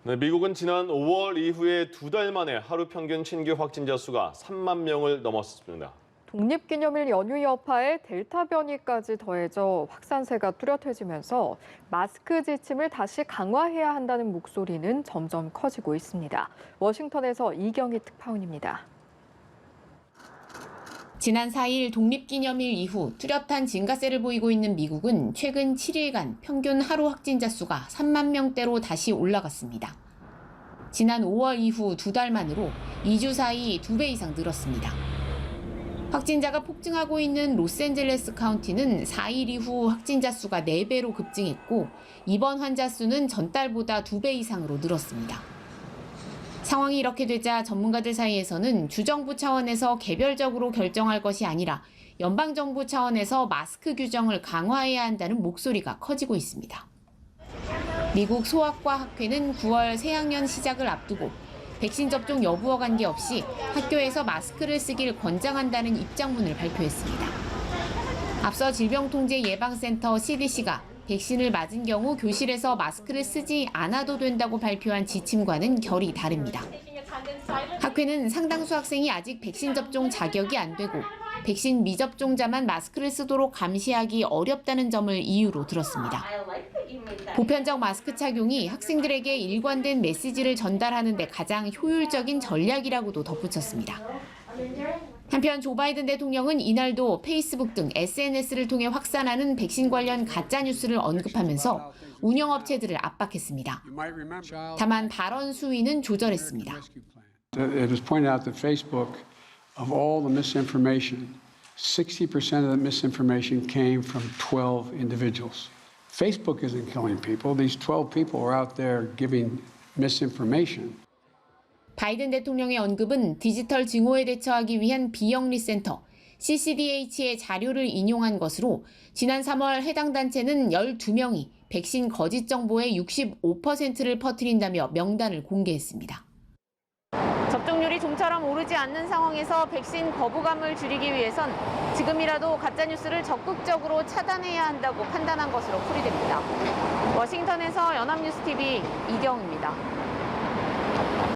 네, 미국은 지난 5월 이후에 2달 만에 하루 평균 신규 확진자 수가 3만 명을 넘었습니다. 독립기념일 연휴 여파에 델타 변이까지 더해져 확산세가 뚜렷해지면서 마스크 지침을 다시 강화해야 한다는 목소리는 점점 커지고 있습니다. 워싱턴에서 이경희 특파원입니다. 지난 4일 독립기념일 이후 뚜렷한 증가세를 보이고 있는 미국은 최근 7일간 평균 하루 확진자 수가 3만 명대로 다시 올라갔습니다. 지난 5월 이후 2달 만으로 2주 사이 2배 이상 늘었습니다. 확진자가 폭증하고 있는 로스앤젤레스 카운티는 4일 이후 확진자 수가 4배로 급증했고 입원 환자 수는 전달보다 2배 이상으로 늘었습니다. 상황이 이렇게 되자 전문가들 사이에서는 주정부 차원에서 개별적으로 결정할 것이 아니라 연방정부 차원에서 마스크 규정을 강화해야 한다는 목소리가 커지고 있습니다. 미국 소아과 학회는 9월 새학년 시작을 앞두고 백신 접종 여부와 관계없이 학교에서 마스크를 쓰길 권장한다는 입장문을 발표했습니다. 앞서 질병통제예방센터 CDC가 백신을 맞은 경우 교실에서 마스크를 쓰지 않아도 된다고 발표한 지침과는 결이 다릅니다. 학회는 상당수 학생이 아직 백신 접종 자격이 안 되고 백신 미접종자만 마스크를 쓰도록 감시하기 어렵다는 점을 이유로 들었습니다. 보편적 마스크 착용이 학생들에게 일관된 메시지를 전달하는 데 가장 효율적인 전략이라고도 덧붙였습니다. 한편 조 바이든 대통령은 이날도 페이스북 등 SNS를 통해 확산하는 백신 관련 가짜뉴스를 언급하면서 운영업체들을 압박했습니다. 다만 발언 수위는 조절했습니다. It was pointed out that Facebook, of all the misinformation, 60% of the misinformation came from 12 individuals. Facebook isn't killing people. These 12 people are out there giving misinformation. 바이든 대통령의 언급은 디지털 증오에 대처하기 위한 비영리 센터 CCDH의 자료를 인용한 것으로 지난 3월 해당 단체는 12명이 백신 거짓 정보의 65%를 퍼뜨린다며 명단을 공개했습니다. 접종률이 좀처럼 오르지 않는 상황에서 백신 거부감을 줄이기 위해선 지금이라도 가짜뉴스를 적극적으로 차단해야 한다고 판단한 것으로 풀이됩니다. 워싱턴에서 연합뉴스TV 이경입니다.